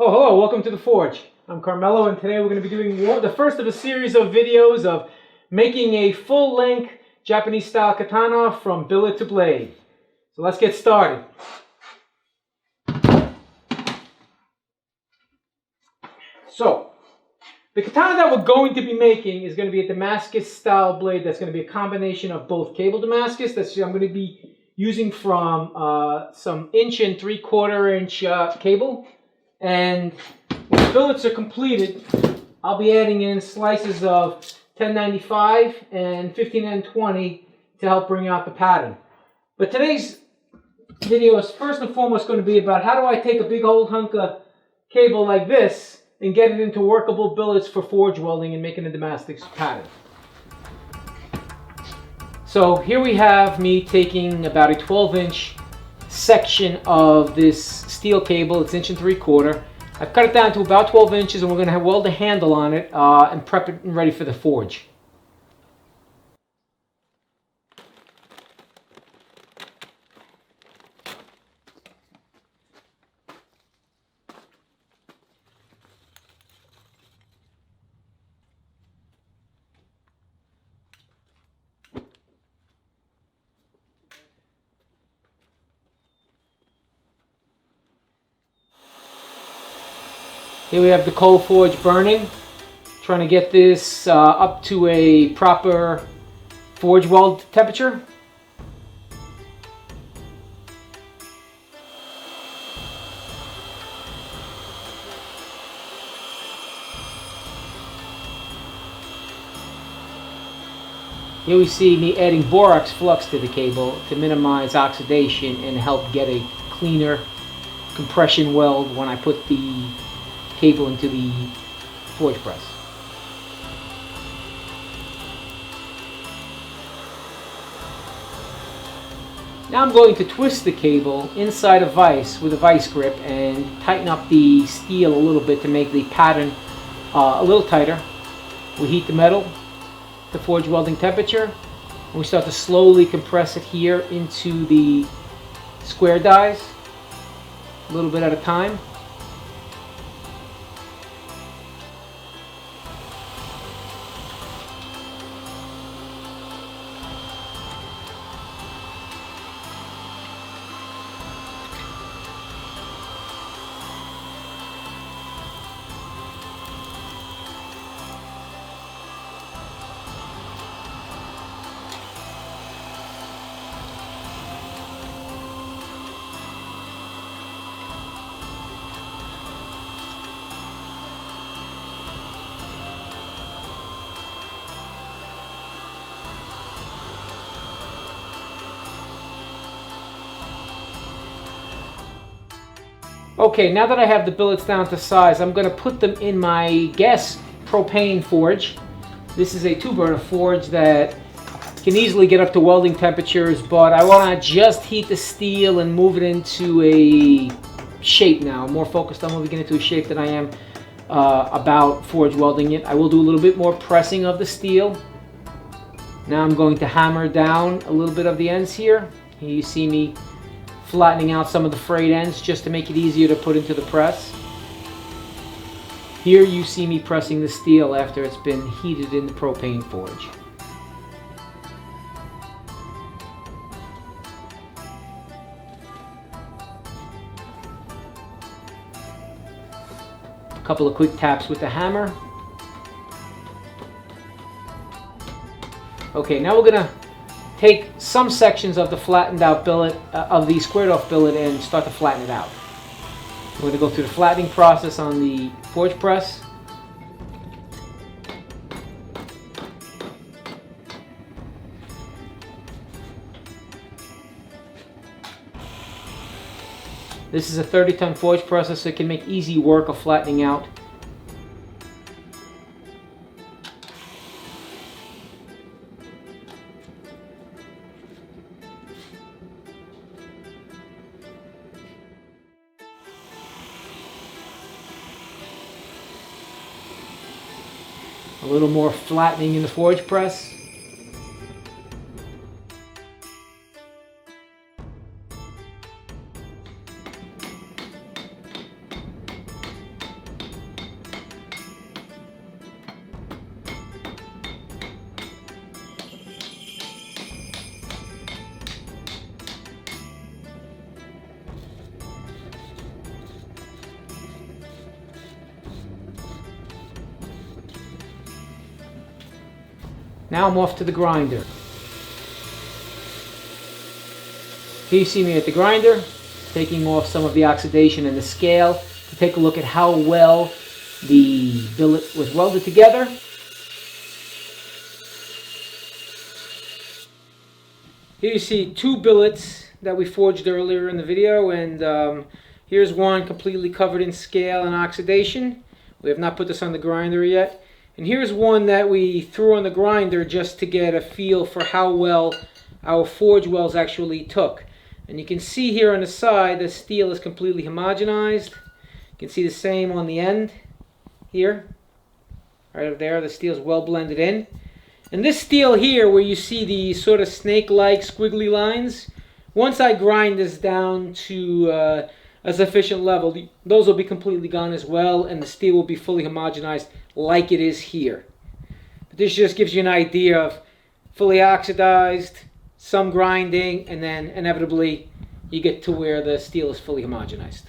Oh, hello, welcome to the Forge. I'm Carmelo, and today we're going to be doing the first of a series of videos of making a full-length Japanese-style katana from billet to blade. So let's get started. So, the katana that we're going to be making is going to be a Damascus-style blade that's going to be a combination of both cable Damascus, I'm going to be using from some 1 3/4 inch cable. And when the billets are completed, I'll be adding in slices of 1095 and 15N20 to help bring out the pattern. But today's video is first and foremost going to be about how do I take a big old hunk of cable like this and get it into workable billets for forge welding and making a Damascus pattern. So here we have me taking about a 12-inch section of this steel cable. It's 1 3/4. I've cut it down to about 12 inches, and we're going to weld a handle on it and prep it and ready for the forge. Here we have the coal forge burning, trying to get this up to a proper forge weld temperature. Here we see me adding borax flux to the cable to minimize oxidation and help get a cleaner compression weld when I put the cable into the forge press. Now I'm going to twist the cable inside a vise with a vice grip and tighten up the steel a little bit to make the pattern a little tighter. We heat the metal to forge welding temperature, and we start to slowly compress it here into the square dies, a little bit at a time. Okay, now that I have the billets down to size, I'm going to put them in my gas propane forge. This is a 2-burner forge that can easily get up to welding temperatures, but I want to just heat the steel and move it into a shape now. I'm more focused on moving it into a shape than I am about forge welding it. I will do a little bit more pressing of the steel. Now I'm going to hammer down a little bit of the ends here. Here you see me flattening out some of the frayed ends just to make it easier to put into the press. Here you see me pressing the steel after it's been heated in the propane forge. A couple of quick taps with the hammer. Okay, now we're going to take some sections of the flattened out billet, of the squared off billet, and start to flatten it out. We're going to go through the flattening process on the forge press. This is a 30-ton forge press, so it can make easy work of flattening out. A little more flattening in the forge press. Now I'm off to the grinder. Here you see me at the grinder, taking off some of the oxidation and the scale to take a look at how well the billet was welded together. Here you see two billets that we forged earlier in the video, and here's one completely covered in scale and oxidation. We have not put this on the grinder yet. And here's one that we threw on the grinder just to get a feel for how well our forge welds actually took. And you can see here on the side the steel is completely homogenized. You can see the same on the end here. Right up there, the steel is well blended in. And this steel here, where you see the sort of snake-like squiggly lines, once I grind this down to a sufficient level, those will be completely gone as well, and the steel will be fully homogenized like it is here. But this just gives you an idea of fully oxidized, some grinding, and then inevitably you get to where the steel is fully homogenized.